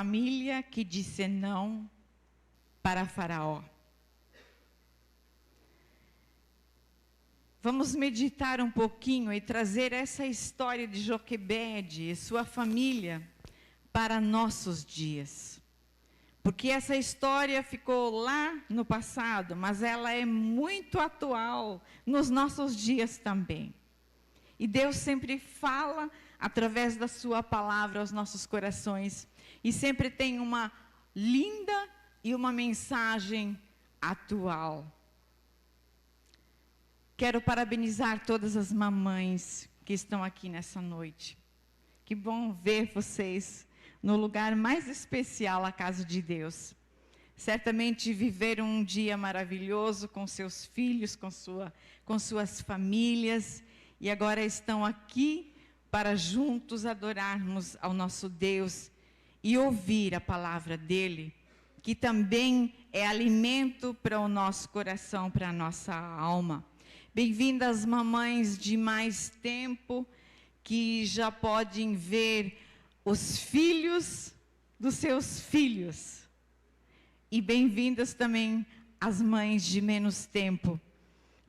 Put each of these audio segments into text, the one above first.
família que disse não para Faraó. Vamos meditar um pouquinho e trazer essa história de Joquebede e sua família para nossos dias. Porque essa história ficou lá no passado, mas ela é muito atual nos nossos dias também. E Deus sempre fala através da sua palavra aos nossos corações. E sempre tem uma linda e uma mensagem atual. Quero parabenizar todas as mamães que estão aqui nessa noite. Que bom ver vocês no lugar mais especial, a casa de Deus. Certamente viveram um dia maravilhoso com seus filhos, com suas famílias, e agora estão aqui para juntos adorarmos ao nosso Deus e ouvir a palavra dele, que também é alimento para o nosso coração, para a nossa alma. Bem-vindas mamães de mais tempo, que já podem ver os filhos dos seus filhos. E bem-vindas também as mães de menos tempo,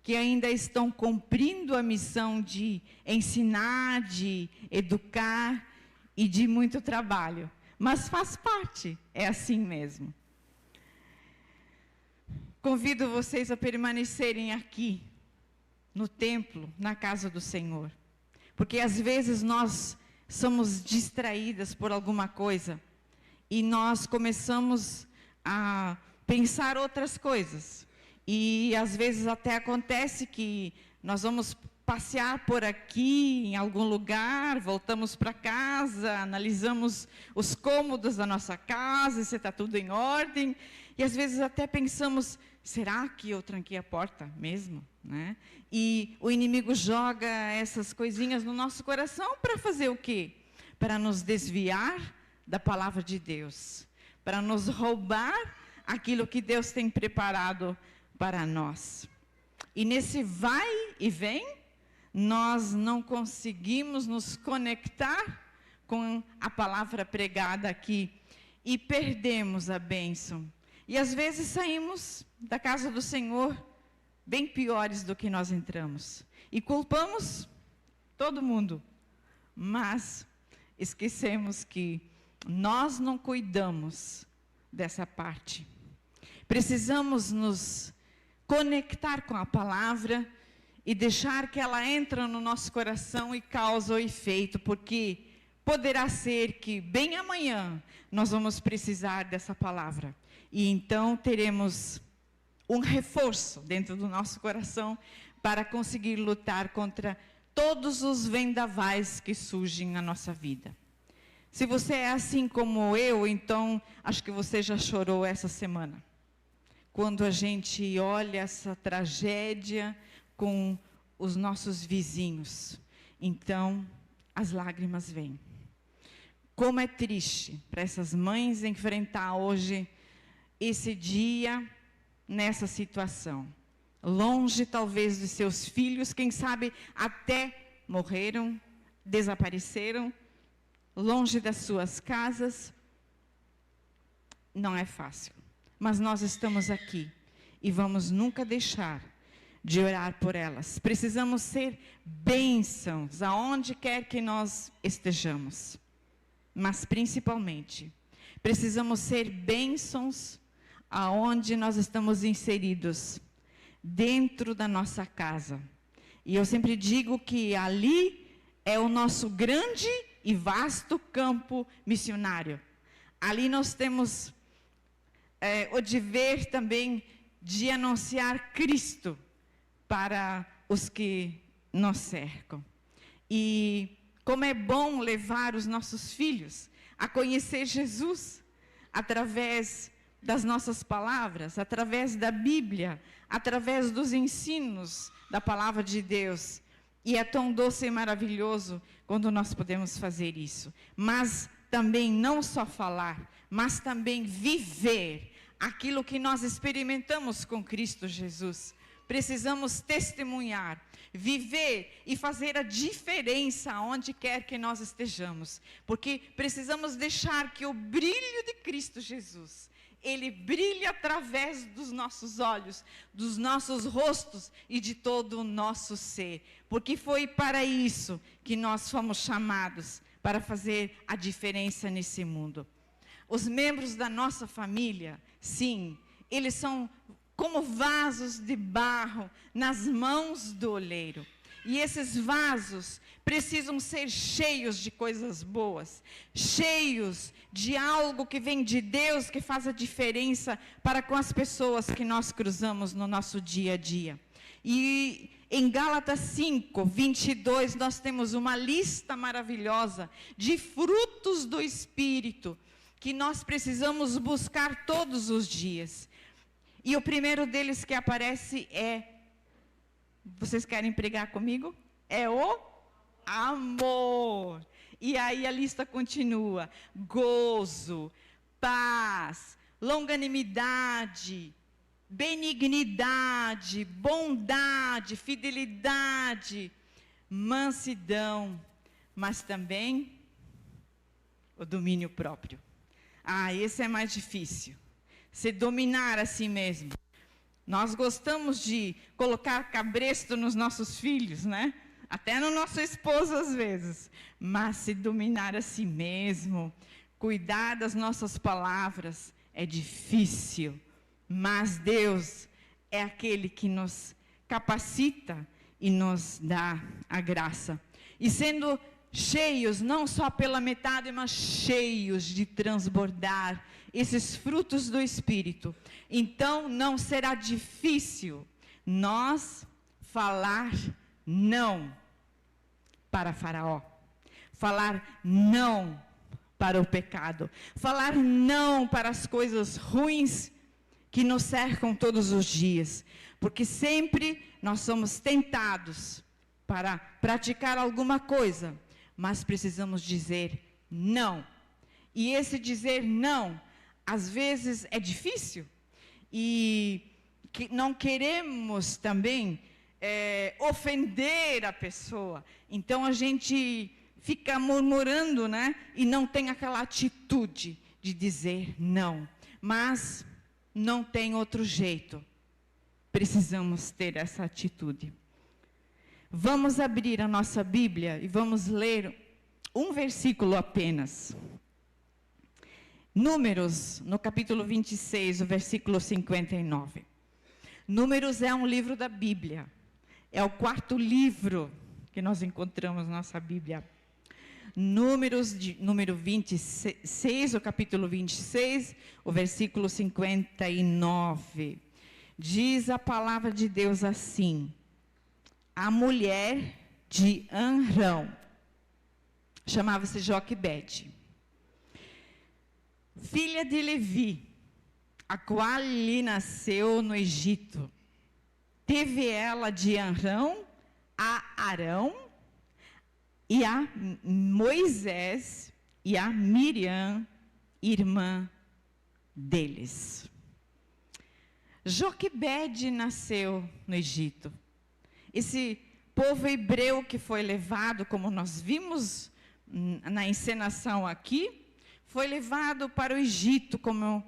que ainda estão cumprindo a missão de ensinar, de educar e de muito trabalho. Mas faz parte, é assim mesmo. Convido vocês a permanecerem aqui, no templo, na casa do Senhor. Porque às vezes nós somos distraídas por alguma coisa e nós começamos a pensar outras coisas. E às vezes até acontece que nós vamos passear por aqui, em algum lugar, voltamos para casa, analisamos os cômodos da nossa casa, se está tudo em ordem. E às vezes até pensamos, será que eu tranquei a porta mesmo? Né? E o inimigo joga essas coisinhas no nosso coração para fazer o quê? Para nos desviar da palavra de Deus. Para nos roubar aquilo que Deus tem preparado para nós. E nesse vai e vem, nós não conseguimos nos conectar com a palavra pregada aqui e perdemos a bênção. E às vezes saímos da casa do Senhor bem piores do que nós entramos. E culpamos todo mundo. Mas esquecemos que nós não cuidamos dessa parte. Precisamos nos conectar com a palavra e deixar que ela entre no nosso coração e cause o efeito, porque poderá ser que bem amanhã nós vamos precisar dessa palavra. E então teremos um reforço dentro do nosso coração para conseguir lutar contra todos os vendavais que surgem na nossa vida. Se você é assim como eu, então acho que você já chorou essa semana. Quando a gente olha essa tragédia com os nossos vizinhos, então as lágrimas vêm. Como é triste para essas mães enfrentar hoje esse dia nessa situação. Longe talvez dos seus filhos, quem sabe até morreram, desapareceram, longe das suas casas. Não é fácil, mas nós estamos aqui e vamos nunca deixar de orar por elas. Precisamos ser bênçãos aonde quer que nós estejamos, mas principalmente precisamos ser bênçãos aonde nós estamos inseridos, dentro da nossa casa. E eu sempre digo que ali é o nosso grande e vasto campo missionário. Ali nós temos o dever também de anunciar Cristo para os que nos cercam. E como é bom levar os nossos filhos a conhecer Jesus através das nossas palavras, através da Bíblia, através dos ensinos da palavra de Deus. E é tão doce e maravilhoso quando nós podemos fazer isso. Mas também não só falar, mas também viver aquilo que nós experimentamos com Cristo Jesus. precisamos testemunhar, viver e fazer a diferença onde quer que nós estejamos. Porque precisamos deixar que o brilho de Cristo Jesus, Ele brilhe através dos nossos olhos, dos nossos rostos e de todo o nosso ser. Porque foi para isso que nós fomos chamados, para fazer a diferença nesse mundo. Os membros da nossa família, sim, eles são como vasos de barro nas mãos do oleiro. E esses vasos precisam ser cheios de coisas boas, cheios de algo que vem de Deus, que faz a diferença para com as pessoas que nós cruzamos no nosso dia a dia. E em Gálatas 5, 22, nós temos uma lista maravilhosa de frutos do Espírito, que nós precisamos buscar todos os dias. E o primeiro deles que aparece é, vocês querem pregar comigo? É o amor. E aí a lista continua: gozo, paz, longanimidade, benignidade, bondade, fidelidade, mansidão, mas também o domínio próprio. Esse é mais difícil. Se dominar a si mesmo. Nós gostamos de colocar cabresto nos nossos filhos, né? Até no nosso esposo às vezes. Mas se dominar a si mesmo, cuidar das nossas palavras, é difícil. Mas Deus é aquele que nos capacita e nos dá a graça. E sendo cheios, não só pela metade, mas cheios de transbordar esses frutos do Espírito, então não será difícil nós falar não para Faraó, falar não para o pecado, falar não para as coisas ruins que nos cercam todos os dias, porque sempre nós somos tentados para praticar alguma coisa, mas precisamos dizer não. E esse dizer não, às vezes é difícil, e que não queremos também ofender a pessoa. Então a gente fica murmurando, né? E não tem aquela atitude de dizer não. Mas não tem outro jeito. Precisamos ter essa atitude. Vamos abrir a nossa Bíblia e vamos ler um versículo apenas. Números, no capítulo 26, o versículo 59. Números é um livro da Bíblia. É o quarto livro que nós encontramos na nossa Bíblia. Números, número 26, o capítulo 26, o versículo 59. Diz a palavra de Deus assim: a mulher de Amrão chamava-se Joquebede, filha de Levi, a qual lhe nasceu no Egito. Teve ela de Amrão a Arão, e a Moisés e a Miriam, irmã deles. Joquebede nasceu no Egito. Esse povo hebreu que foi levado, como nós vimos na encenação aqui, foi levado para o Egito, como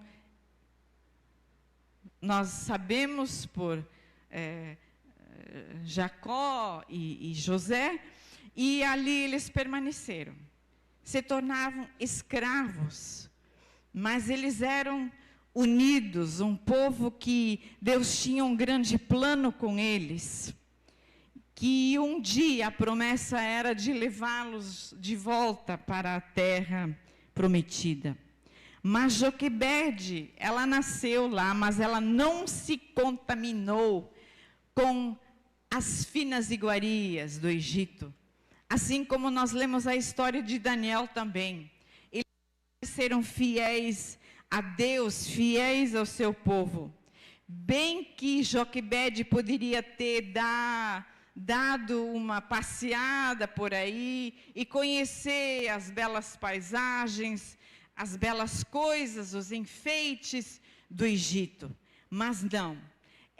nós sabemos por Jacó e José, e ali eles permaneceram. Se tornavam escravos, mas eles eram unidos, um povo que Deus tinha um grande plano com eles, que um dia a promessa era de levá-los de volta para a terra prometida. Mas Joquebede, ela nasceu lá, mas ela não se contaminou com as finas iguarias do Egito. Assim como nós lemos a história de Daniel também. Eles serão fiéis a Deus, fiéis ao seu povo. Bem que Joquebede poderia ter dado uma passeada por aí e conhecer as belas paisagens, as belas coisas, os enfeites do Egito. Mas não,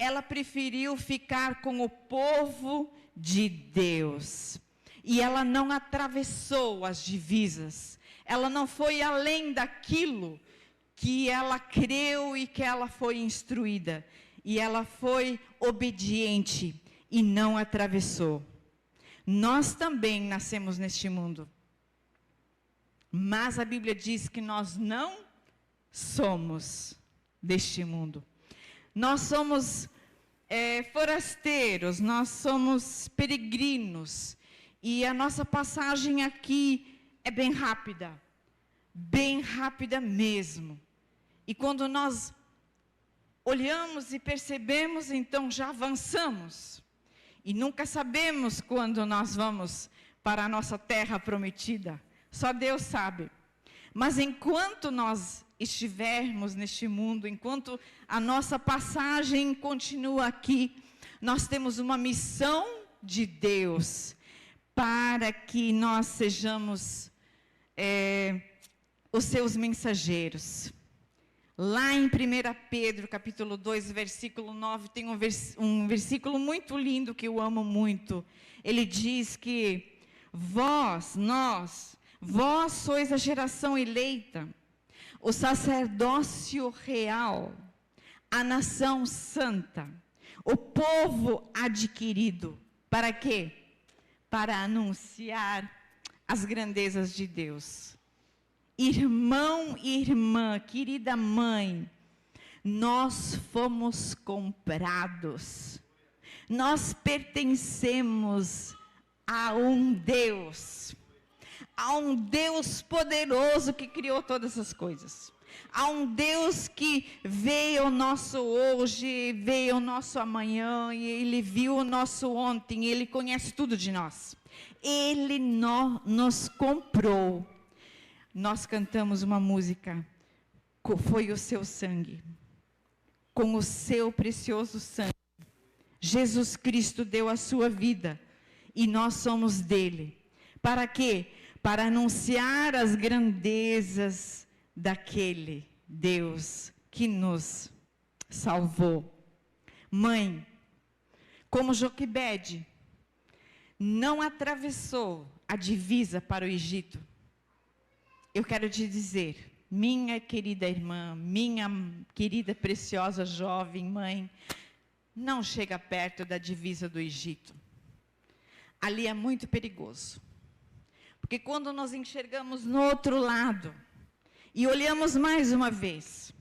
ela preferiu ficar com o povo de Deus. E ela não atravessou as divisas. Ela não foi além daquilo que ela creu e que ela foi instruída. E ela foi obediente e não atravessou. Nós também nascemos neste mundo. Mas a Bíblia diz que nós não somos deste mundo. Nós somos forasteiros, nós somos peregrinos. E a nossa passagem aqui é bem rápida mesmo. E quando nós olhamos e percebemos, então já avançamos. E nunca sabemos quando nós vamos para a nossa terra prometida. Só Deus sabe. Mas enquanto nós estivermos neste mundo, enquanto a nossa passagem continua aqui, nós temos uma missão de Deus para que nós sejamos os seus mensageiros. Lá em 1 Pedro, capítulo 2, versículo 9, tem um versículo muito lindo que eu amo muito. Ele diz que vós sois a geração eleita, o sacerdócio real, a nação santa, o povo adquirido. Para quê? Para anunciar as grandezas de Deus. Irmão e irmã, querida mãe, nós fomos comprados. Nós pertencemos a um Deus poderoso que criou todas as coisas. Há um Deus que veio o nosso hoje, veio o nosso amanhã, e Ele viu o nosso ontem, Ele conhece tudo de nós. Ele nos comprou. Nós cantamos uma música, foi o seu sangue, com o seu precioso sangue. Jesus Cristo deu a sua vida, e nós somos dele. Para quê? Para anunciar as grandezas daquele Deus que nos salvou. Mãe, como Joquebede não atravessou a divisa para o Egito, eu quero te dizer, minha querida irmã, minha querida preciosa jovem mãe, não chega perto da divisa do Egito. Ali é muito perigoso. Porque quando nós enxergamos no outro lado, e olhamos mais uma vez,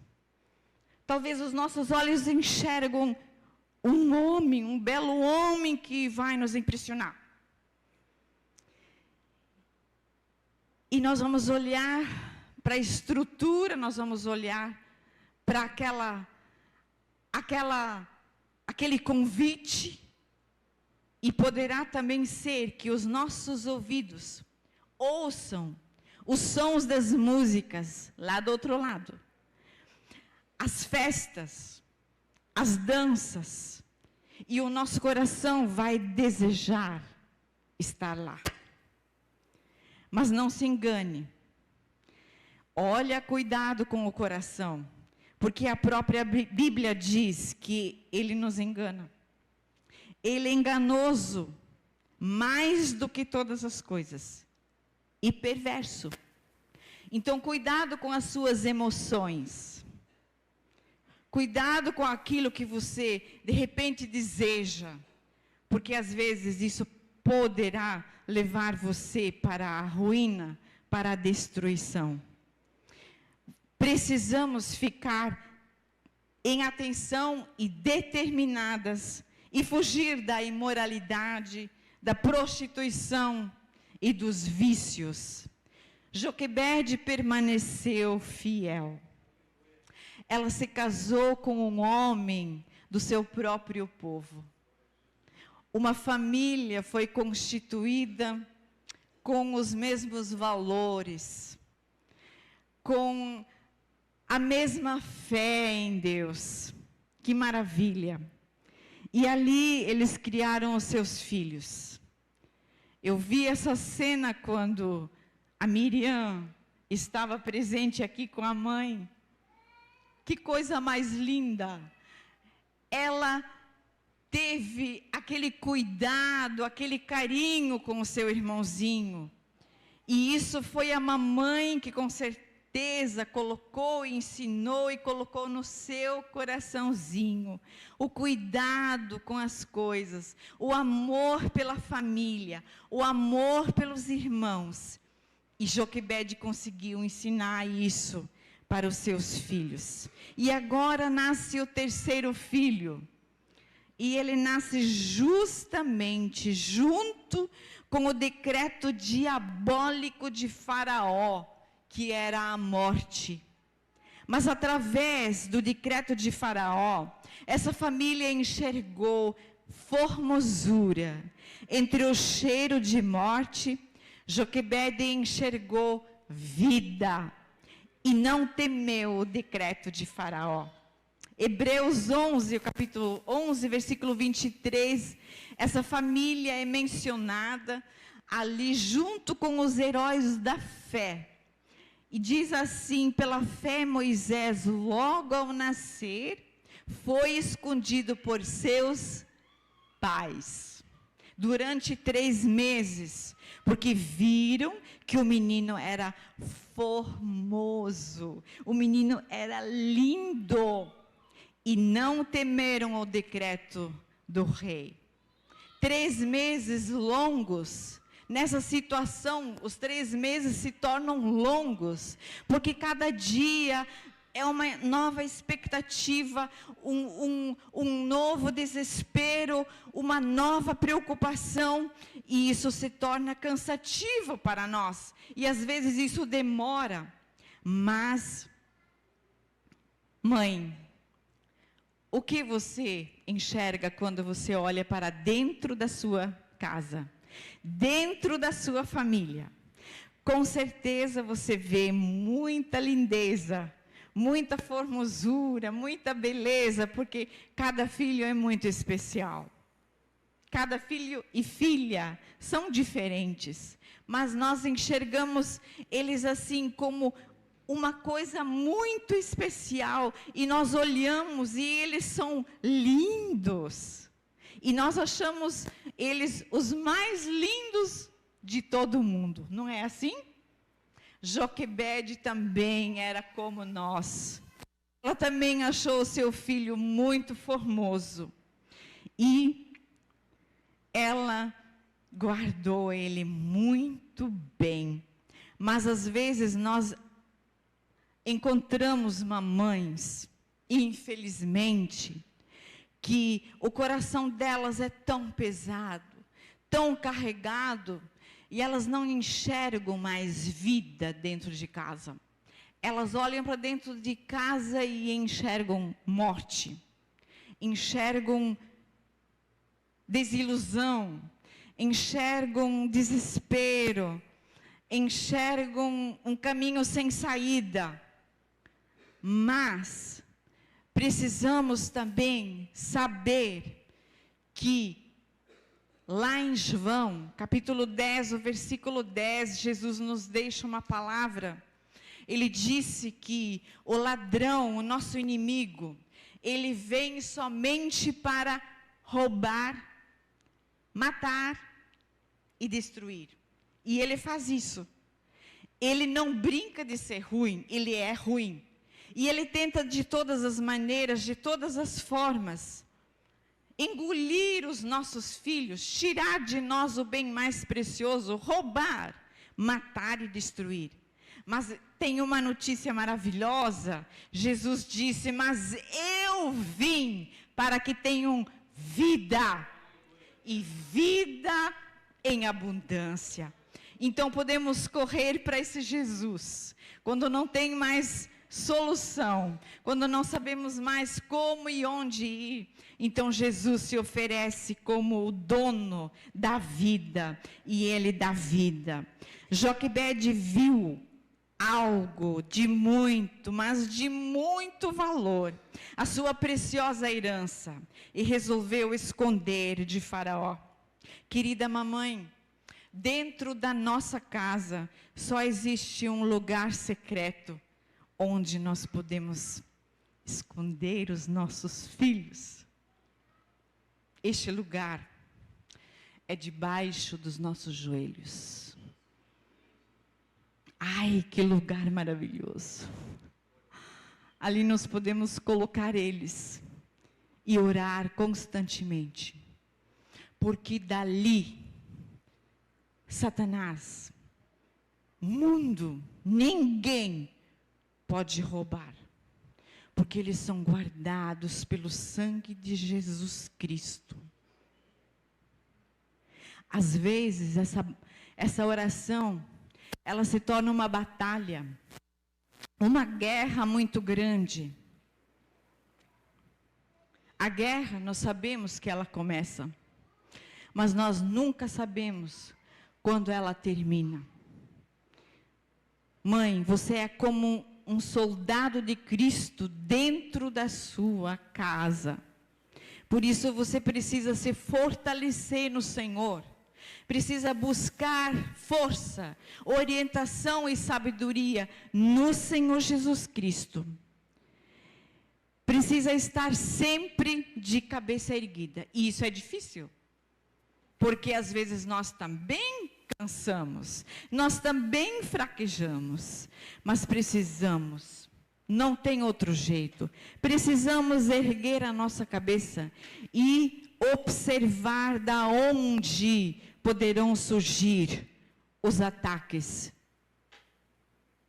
talvez os nossos olhos enxergam um homem, um belo homem que vai nos impressionar. E nós vamos olhar para a estrutura, nós vamos olhar para aquele convite, e poderá também ser que os nossos ouvidos ouçam os sons das músicas lá do outro lado, as festas, as danças, e o nosso coração vai desejar estar lá. Mas não se engane. Olha, cuidado com o coração, porque a própria Bíblia diz que ele nos engana. Ele é enganoso mais do que todas as coisas e perverso. Então, cuidado com as suas emoções. Cuidado com aquilo que você, de repente, deseja, porque às vezes isso poderá levar você para a ruína, para a destruição. Precisamos ficar em atenção e determinadas e fugir da imoralidade, da prostituição e dos vícios. Joquebede permaneceu fiel. Ela se casou com um homem do seu próprio povo. Uma família foi constituída com os mesmos valores, com a mesma fé em Deus. Que maravilha! E ali eles criaram os seus filhos. Eu vi essa cena quando a Miriam estava presente aqui com a mãe. Que coisa mais linda! ela teve aquele cuidado, aquele carinho com o seu irmãozinho. E isso foi a mamãe que com certeza colocou, ensinou e colocou no seu coraçãozinho. O cuidado com as coisas, o amor pela família, o amor pelos irmãos. E Joquebede conseguiu ensinar isso para os seus filhos. E agora nasce o terceiro filho. E ele nasce justamente junto com o decreto diabólico de Faraó, que era a morte. Mas através do decreto de Faraó, essa família enxergou formosura. Entre o cheiro de morte, Joquebede enxergou vida e não temeu o decreto de Faraó. Hebreus 11, capítulo 11, versículo 23, essa família é mencionada ali junto com os heróis da fé. E diz assim: pela fé Moisés, logo ao nascer, foi escondido por seus pais, durante 3 meses, porque viram que o menino era formoso, o menino era lindo, e não temeram o decreto do rei. 3 meses longos. Nessa situação, os 3 meses se tornam longos, porque cada dia é uma nova expectativa, um novo desespero, uma nova preocupação, e isso se torna cansativo para nós, e às vezes isso demora. Mas, mãe, o que você enxerga quando você olha para dentro da sua casa, dentro da sua família? Com certeza você vê muita lindeza, muita formosura, muita beleza, porque cada filho é muito especial. Cada filho e filha são diferentes, mas nós enxergamos eles assim como uma coisa muito especial, e nós olhamos e eles são lindos, e nós achamos eles os mais lindos de todo o mundo, não é assim? Joquebede também era como nós, ela também achou o seu filho muito formoso, e ela guardou ele muito bem. Mas às vezes nós encontramos mamães, infelizmente, que o coração delas é tão pesado, tão carregado, e elas não enxergam mais vida dentro de casa. Elas olham para dentro de casa e enxergam morte, enxergam desilusão, enxergam desespero, enxergam um caminho sem saída. Mas precisamos também saber que lá em João, capítulo 10, o versículo 10, Jesus nos deixa uma palavra. Ele disse que o ladrão, o nosso inimigo, ele vem somente para roubar, matar e destruir. E ele faz isso. Ele não brinca de ser ruim, ele é ruim. E ele tenta de todas as maneiras, de todas as formas, engolir os nossos filhos, tirar de nós o bem mais precioso, roubar, matar e destruir. Mas tem uma notícia maravilhosa. Jesus disse: mas eu vim para que tenham vida, e vida em abundância. Então podemos correr para esse Jesus, quando não tem mais solução, quando não sabemos mais como e onde ir. Então Jesus se oferece como o dono da vida, e ele dá vida. Joquebede viu algo de muito, mas de muito valor, a sua preciosa herança, e resolveu esconder de Faraó. Querida mamãe, dentro da nossa casa só existe um lugar secreto onde nós podemos esconder os nossos filhos. Este lugar é debaixo dos nossos joelhos. Ai, que lugar maravilhoso. Ali nós podemos colocar eles e orar constantemente. Porque dali, Satanás, mundo, ninguém pode roubar. Porque eles são guardados pelo sangue de Jesus Cristo. Às vezes, essa oração, ela se torna uma batalha, uma guerra muito grande. A guerra, nós sabemos que ela começa, mas nós nunca sabemos quando ela termina. Mãe, você é como um soldado de Cristo dentro da sua casa. Por isso você precisa se fortalecer no Senhor. Precisa buscar força, orientação e sabedoria no Senhor Jesus Cristo. Precisa estar sempre de cabeça erguida. E isso é difícil. Porque às vezes nós também cansamos, nós também fraquejamos, mas precisamos, não tem outro jeito, precisamos erguer a nossa cabeça e observar da onde poderão surgir os ataques.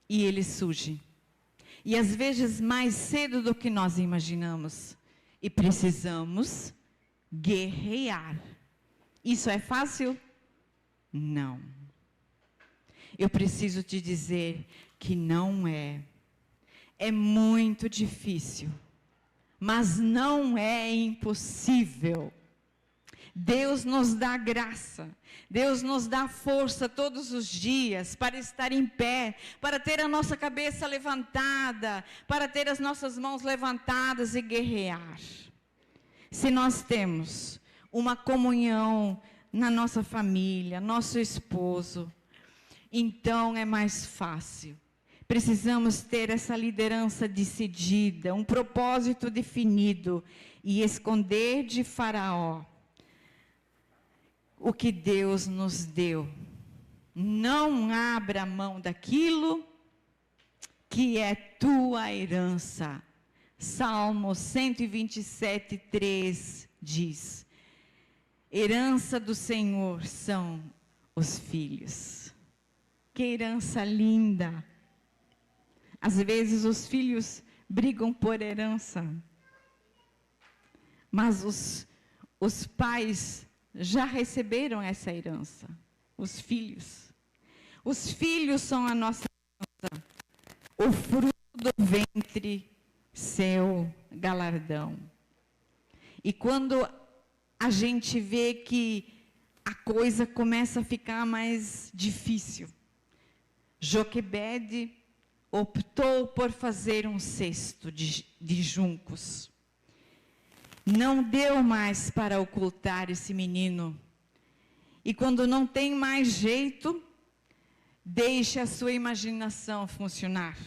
E eles surgem. E às vezes mais cedo do que nós imaginamos. E precisamos guerrear. Isso é fácil? Não. Eu preciso te dizer que não é. É muito difícil. Mas não é impossível. Deus nos dá graça, Deus nos dá força todos os dias para estar em pé, para ter a nossa cabeça levantada, para ter as nossas mãos levantadas e guerrear. Se nós temos uma comunhão na nossa família, nosso esposo, então é mais fácil. Precisamos ter essa liderança decidida, um propósito definido e esconder de Faraó o que Deus nos deu. Não abra mão daquilo que é tua herança. Salmo 127, 3 diz: herança do Senhor são os filhos. Que herança linda! Às vezes os filhos brigam por herança, mas os pais já receberam essa herança, os filhos. Os filhos são a nossa herança, o fruto do ventre, seu galardão. E quando a gente vê que a coisa começa a ficar mais difícil, Joquebede optou por fazer um cesto de juncos. Não deu mais para ocultar esse menino. E quando não tem mais jeito, deixe a sua imaginação funcionar.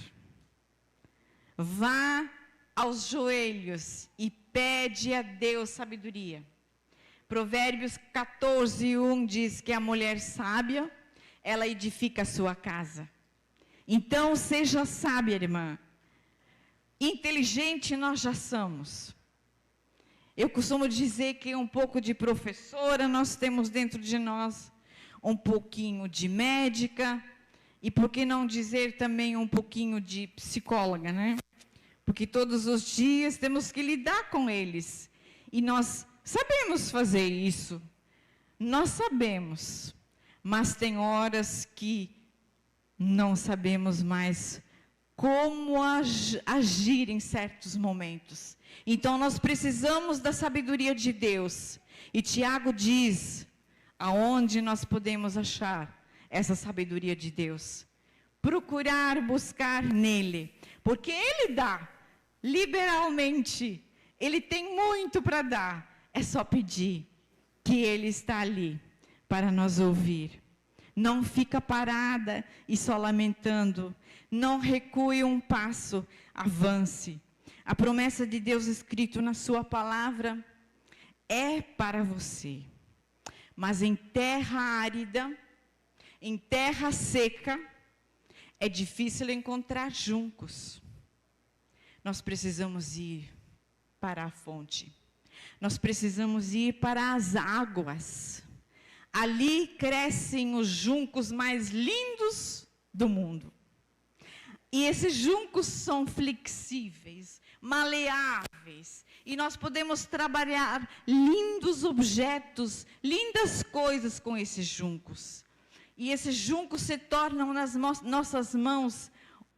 Vá aos joelhos e pede a Deus sabedoria. Provérbios 14, 1 diz que a mulher sábia, ela edifica a sua casa. Então, seja sábia, irmã. Inteligente nós já somos. Eu costumo dizer que um pouco de professora nós temos dentro de nós, um pouquinho de médica, e por que não dizer também um pouquinho de psicóloga, né? Porque todos os dias temos que lidar com eles. E nós sabemos fazer isso. Nós sabemos. Mas tem horas que não sabemos mais como agir em certos momentos. Então, nós precisamos da sabedoria de Deus. E Tiago diz, aonde nós podemos achar essa sabedoria de Deus? Procurar, buscar nele. Porque ele dá, liberalmente. Ele tem muito para dar. É só pedir, que ele está ali para nos ouvir. Não fica parada e só lamentando. Não recue um passo, avance. A promessa de Deus escrito na sua palavra é para você. Mas em terra árida, em terra seca, é difícil encontrar juncos. Nós precisamos ir para a fonte. Nós precisamos ir para as águas. Ali crescem os juncos mais lindos do mundo. E esses juncos são flexíveis, maleáveis. E nós podemos trabalhar lindos objetos, lindas coisas com esses juncos. E esses juncos se tornam nas nossas mãos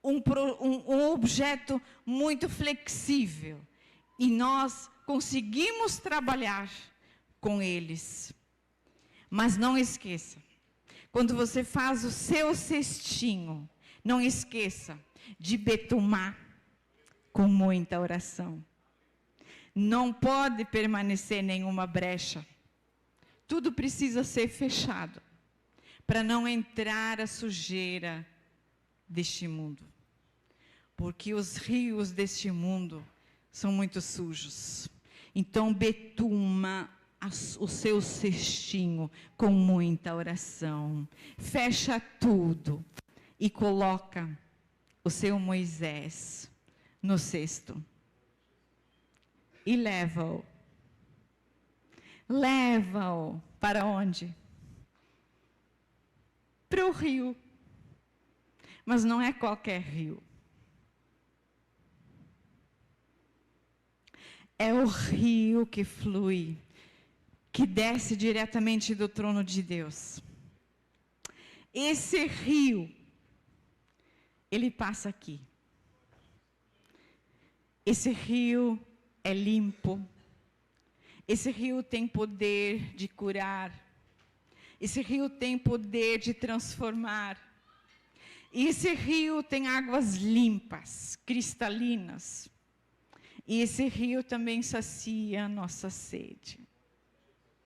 um objeto muito flexível. E nós conseguimos trabalhar com eles. Mas não esqueça, quando você faz o seu cestinho, não esqueça de betumar com muita oração. Não pode permanecer nenhuma brecha. Tudo precisa ser fechado, para não entrar a sujeira deste mundo. Porque os rios deste mundo são muito sujos. Então, betuma o seu cestinho com muita oração. Fecha tudo e coloca o seu Moisés no cesto. E leva-o. Leva-o para onde? Para o rio. Mas não é qualquer rio. É o rio que flui, que desce diretamente do trono de Deus. Esse rio, ele passa aqui. Esse rio é limpo. Esse rio tem poder de curar. Esse rio tem poder de transformar. E esse rio tem águas limpas, cristalinas. E esse rio também sacia a nossa sede.